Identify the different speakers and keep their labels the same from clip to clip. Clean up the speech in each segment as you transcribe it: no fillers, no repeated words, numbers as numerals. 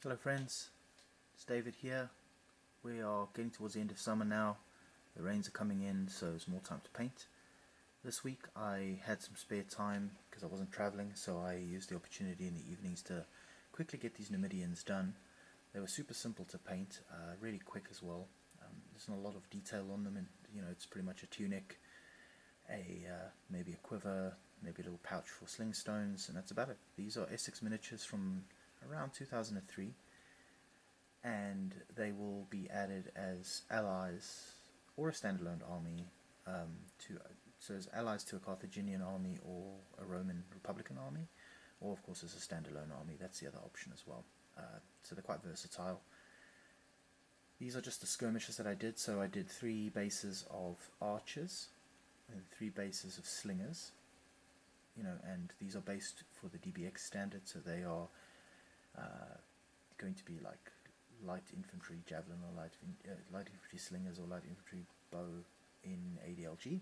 Speaker 1: Hello friends, it's David here. We are getting towards the end of summer now. The rains are coming in, so it's more time to paint. This week I had some spare time because I wasn't traveling, so I used the opportunity in the evenings to quickly get these Numidians done. They were super simple to paint, really quick as well. There's not a lot of detail on them, and it's pretty much a tunic, maybe a quiver, maybe a little pouch for sling stones, and that's about it. These are Essex miniatures from around 2003, and they will be added as allies or a standalone army so as allies to a Carthaginian army or a Roman Republican army, or of course as a standalone army. That's the other option as well. So they're quite versatile. These are just the skirmishes that I did. So I did 3 bases of archers and 3 bases of slingers, and these are based for the DBX standard, so they are going to be like light infantry javelin or light infantry slingers or light infantry bow in ADLG.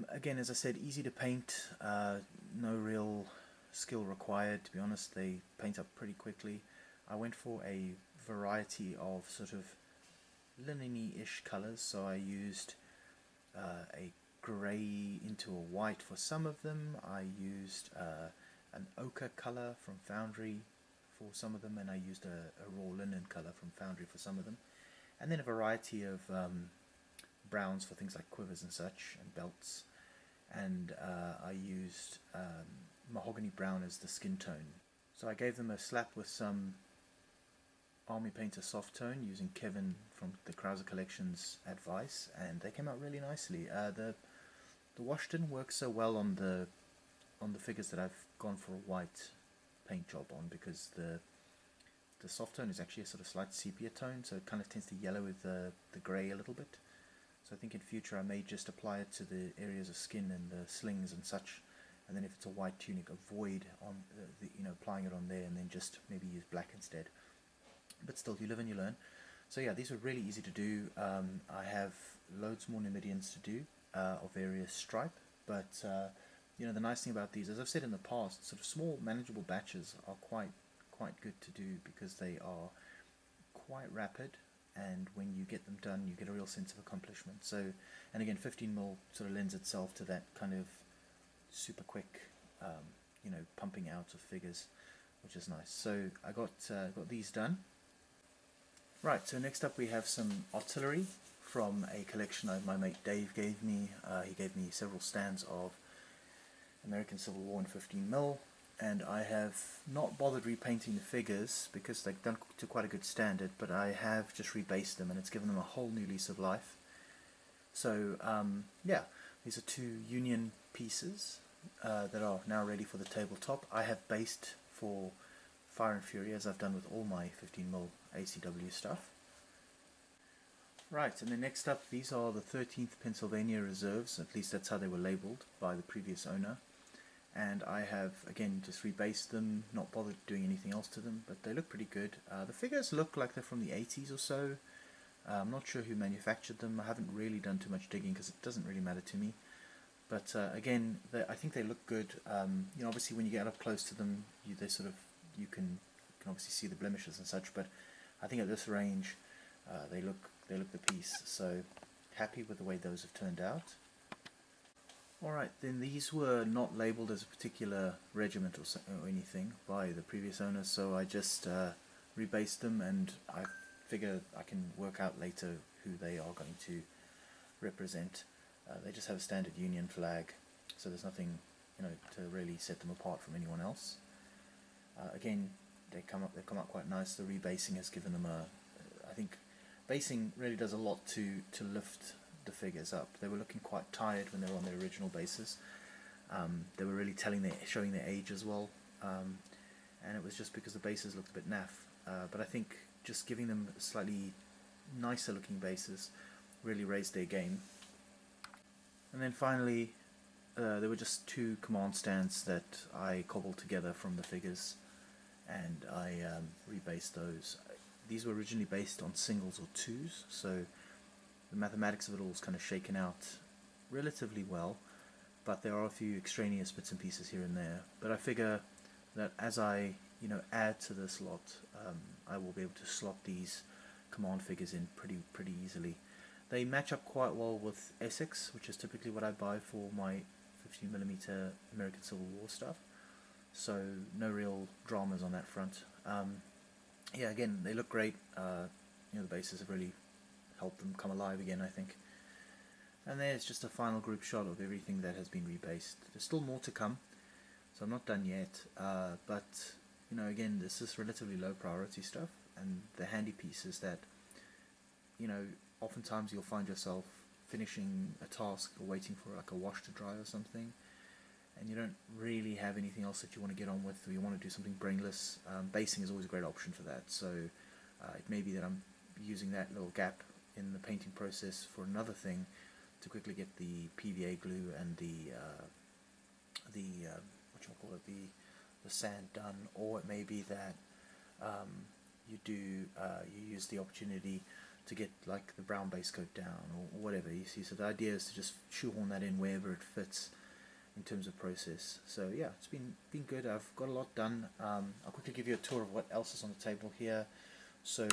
Speaker 1: Again, as I said, easy to paint, no real skill required, to be honest. They paint up pretty quickly. I went for a variety of sort of linen-ish colours, so I used a grey into a white for some of them. I used an ochre colour from Foundry for some of them, and I used a raw linen colour from Foundry for some of them, and then a variety of browns for things like quivers and such, and belts, and I used mahogany brown as the skin tone. So I gave them a slap with some Army Painter soft tone using Kevin from the Krauser Collection's advice, and they came out really nicely. The wash didn't work so well on the figures that I've gone for a white paint job on, because the soft tone is actually a sort of slight sepia tone, so it kind of tends to yellow with the grey a little bit. So I think in future I may just apply it to the areas of skin and the slings and such, and then if it's a white tunic, avoid on applying it on there, and then just maybe use black instead. But still, you live and you learn. So yeah, these were really easy to do. I have loads more Numidians to do of various stripe, but the nice thing about these, as I've said in the past, sort of small manageable batches are quite good to do, because they are quite rapid, and when you get them done you get a real sense of accomplishment. So, and again, 15mm sort of lends itself to that kind of super quick pumping out of figures, which is nice. So I got these done. Right, so next up we have some artillery from a collection my mate Dave gave me. He gave me several stands of American Civil War in 15mm, and I have not bothered repainting the figures because they've done to quite a good standard, but I have just rebased them, and it's given them a whole new lease of life. So yeah, these are 2 Union pieces that are now ready for the tabletop. I have based for Fire and Fury, as I've done with all my 15mm ACW stuff. Right, and then next up, these are the 13th Pennsylvania Reserves, at least that's how they were labelled by the previous owner. And I have, again, just rebased them, not bothered doing anything else to them, but they look pretty good. The figures look like they're from the 80s or so. I'm not sure who manufactured them. I haven't really done too much digging because it doesn't really matter to me. But again, I think they look good. Obviously when you get up close to them, you can obviously see the blemishes and such, but I think at this range they look the piece. So happy with the way those have turned out. Alright, then these were not labelled as a particular regiment or anything by the previous owner, so I just rebased them, and I figure I can work out later who they are going to represent. They just have a standard Union flag, so there's nothing to really set them apart from anyone else. Again, they've come up quite nice. The rebasing has given them I think basing really does a lot to lift the figures up. They were looking quite tired when they were on their original bases. They were really showing their age as well, and it was just because the bases looked a bit naff. But I think just giving them slightly nicer looking bases really raised their game. And then finally, there were just 2 command stands that I cobbled together from the figures, and I rebased those. These were originally based on singles or 2s, so the mathematics of it all is kind of shaken out relatively well, but there are a few extraneous bits and pieces here and there. But I figure that as I add to this lot, I will be able to slot these command figures in pretty easily. They match up quite well with Essex, which is typically what I buy for my 15mm American Civil War stuff. So no real dramas on that front. Yeah, again, they look great. The bases have really helped them come alive again, I think. And there's just a final group shot of everything that has been rebased. There's still more to come, so I'm not done yet. But again, this is relatively low priority stuff, and the handy piece is that oftentimes you'll find yourself finishing a task or waiting for like a wash to dry or something, and you don't really have anything else that you want to get on with, or you want to do something brainless. Basing is always a great option for that. So it may be that I'm using that little gap in the painting process for another thing to quickly get the PVA glue and the sand done, or it may be that you use the opportunity to get like the brown base coat down or whatever you see. So the idea is to just shoehorn that in wherever it fits in terms of process. So yeah, it's been good. I've got a lot done. I'll quickly give you a tour of what else is on the table here. So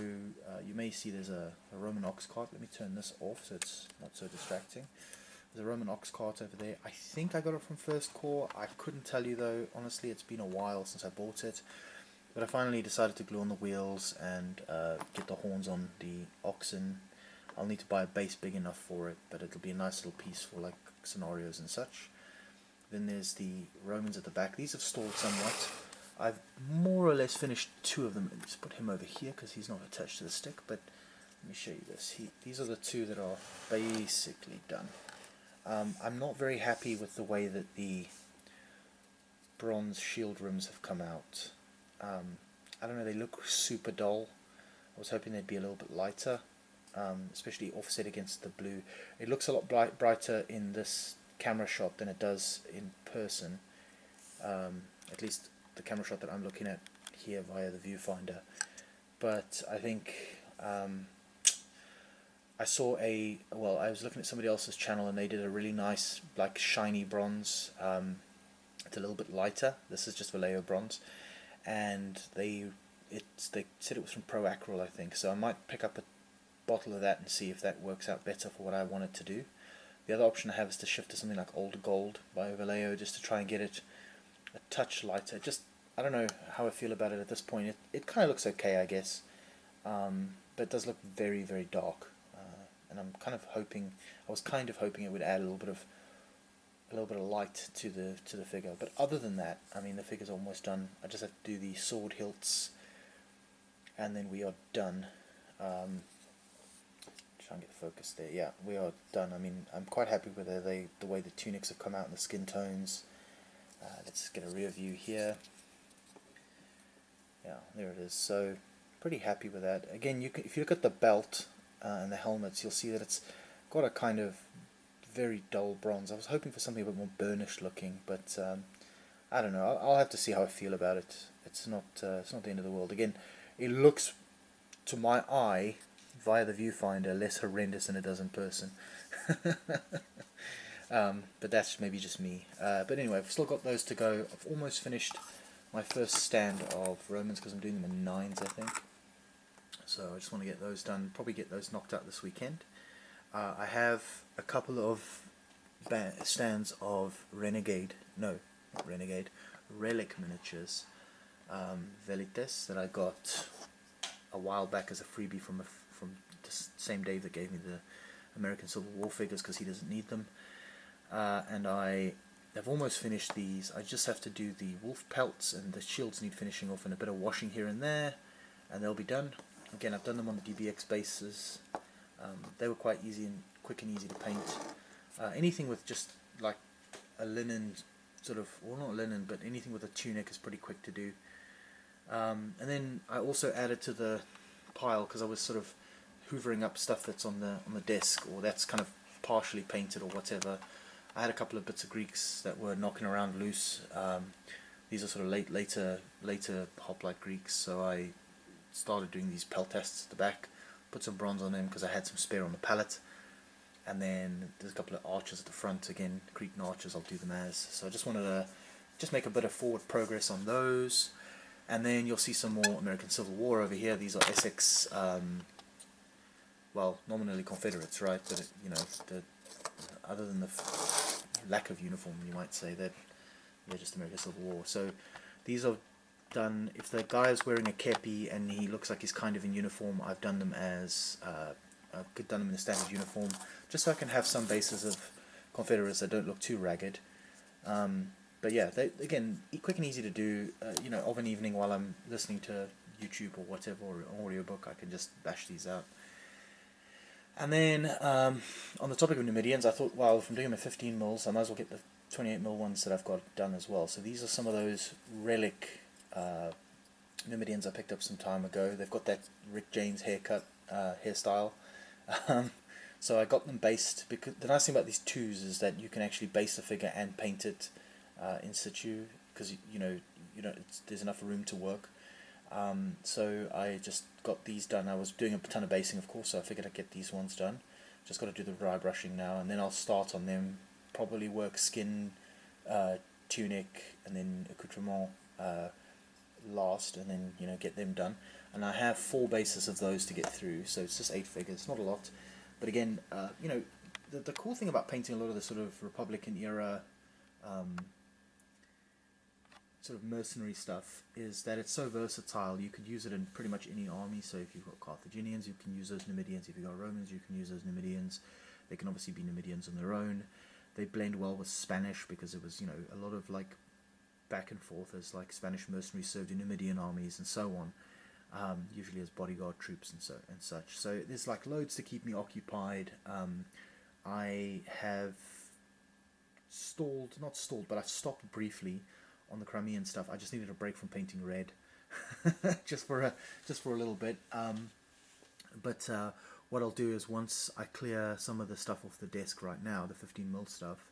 Speaker 1: you may see there's a Roman ox cart. Let me turn this off so it's not so distracting. There's a Roman ox cart over there. I think I got it from First Corps. I couldn't tell you though. Honestly, it's been a while since I bought it. But I finally decided to glue on the wheels and get the horns on the oxen. I'll need to buy a base big enough for it, but it'll be a nice little piece for like scenarios and such. Then there's the Romans at the back. These have stalled somewhat. I've more or less finished two of them. Let me just put him over here because he's not attached to the stick, but let me show you this. These are the two that are basically done. I'm not very happy with the way that the bronze shield rims have come out. I don't know, they look super dull. I was hoping they'd be a little bit lighter, especially offset against the blue. It looks a lot brighter in this camera shot than it does in person, at least the camera shot that I'm looking at here via the viewfinder. But I think I was looking at somebody else's channel and they did a really nice like shiny bronze. It's a little bit lighter. This is just Vallejo bronze, and they said it was from Pro Acryl, I think. So I might pick up a bottle of that and see if that works out better for what I want it to do. The other option I have is to shift to something like Older Gold by Vallejo, just to try and get it a touch lighter. I don't know how I feel about it at this point. It kind of looks okay, I guess, but it does look very, very dark. And I'm kind of hoping, it would add a little bit of light to the figure. But other than that, I mean, the figure's almost done. I just have to do the sword hilts, and then we are done. Try and get focus there. Yeah, we are done. I mean, I'm quite happy with the way the tunics have come out and the skin tones. Let's get a rear view here. Yeah, there it is. So pretty happy with that. Again, if you look at the belt and the helmets, you'll see that it's got a kind of very dull bronze. I was hoping for something a bit more burnished looking, but I don't know. I'll have to see how I feel about it. It's not the end of the world. Again, it looks to my eye via the viewfinder less horrendous than it does in person. But that's maybe just me. But anyway, I've still got those to go. I've almost finished my first stand of Romans because I'm doing them in 9s, I think. So I just want to get those done. Probably get those knocked out this weekend. I have a couple of stands of Relic miniatures, Velites, that I got a while back as a freebie from the same Dave that gave me the American Civil War figures because he doesn't need them. And I have almost finished these. I just have to do the wolf pelts, and the shields need finishing off and a bit of washing here and there, and they'll be done. Again, I've done them on the DBX bases. They were quite quick and easy to paint. Anything with just like a linen sort of, well, not linen, but anything with a tunic is pretty quick to do. And then I also added to the pile, because I was sort of hoovering up stuff that's on the desk, or that's kind of partially painted or whatever. I had a couple of bits of Greeks that were knocking around loose. These are sort of later hoplite Greeks, so I started doing these pelt tests at the back, put some bronze on them because I had some spare on the palette, and then there's a couple of archers at the front, again Cretan archers, I'll do them as. So I just wanted to make a bit of forward progress on those. And then you'll see some more American Civil War over here. These are Essex, well, nominally Confederates, right? But other than the lack of uniform, you might say that they're just American Civil War. So these are done. If the guy is wearing a kepi and he looks like he's kind of in uniform, I've done them as I've done them in a standard uniform, just so I can have some bases of Confederates that don't look too ragged. But yeah, again, quick and easy to do. Of an evening while I'm listening to YouTube or whatever, or an audiobook, I can just bash these out. And then on the topic of Numidians, I thought, well, if I'm doing them at 15 mils, I might as well get the 28 mil ones that I've got done as well. So these are some of those relic Numidians I picked up some time ago. They've got that Rick James hairstyle. So I got them based, because the nice thing about these twos is that you can actually base the figure and paint it in situ, because there's enough room to work. So I just got these done. I was doing a ton of basing, of course, so I figured I'd get these ones done. Just got to do the dry brushing now, and then I'll start on them. Probably work skin, tunic, and then accoutrement last, and then get them done. And I have 4 bases of those to get through, so it's just 8 figures, not a lot. But again, the cool thing about painting a lot of the sort of Republican era sort of mercenary stuff is that it's so versatile. You could use it in pretty much any army. So if you've got Carthaginians, you can use those Numidians. If you've got Romans, you can use those Numidians. They can obviously be Numidians on their own. They blend well with Spanish, because it was a lot of like back and forth as like Spanish mercenaries served in Numidian armies and so on, usually as bodyguard troops and such. So there's like loads to keep me occupied. I have not stalled, but I've stopped briefly on the Crimean stuff. I just needed a break from painting red, just for a little bit. But what I'll do is, once I clear some of the stuff off the desk right now, the 15 mil stuff,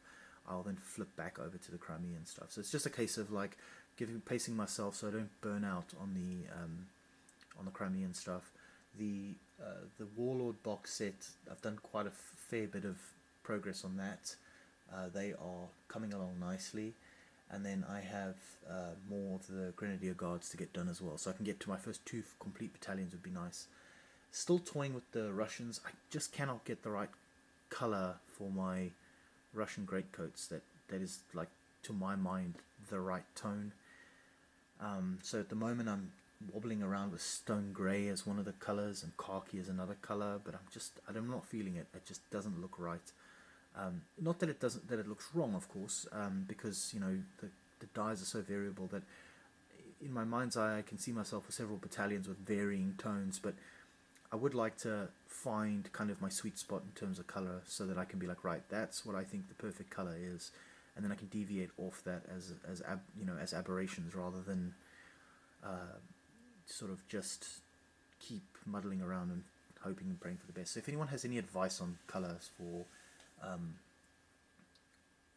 Speaker 1: I'll then flip back over to the Crimean stuff. So it's just a case of like pacing myself so I don't burn out on the Crimean stuff. The Warlord box set, I've done quite a fair bit of progress on that. They are coming along nicely. And then I have more of the Grenadier Guards to get done as well. So I can get to my first 2 complete battalions would be nice. Still toying with the Russians. I just cannot get the right colour for my Russian greatcoats that is, like, to my mind, the right tone. So at the moment I'm wobbling around with stone grey as one of the colours and khaki as another colour, but I'm not feeling it. It just doesn't look right. Not that it looks wrong, of course, because the dyes are so variable that in my mind's eye I can see myself with several battalions with varying tones, but I would like to find kind of my sweet spot in terms of color, so that I can be like, right, that's what I think the perfect color is, and then I can deviate off that as aberrations, rather than sort of just keep muddling around and hoping and praying for the best. So if anyone has any advice on colors for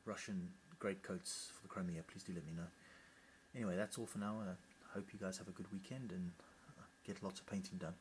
Speaker 1: Russian greatcoats for the Crimea, please do let me know. Anyway, that's all for now. I hope you guys have a good weekend and get lots of painting done.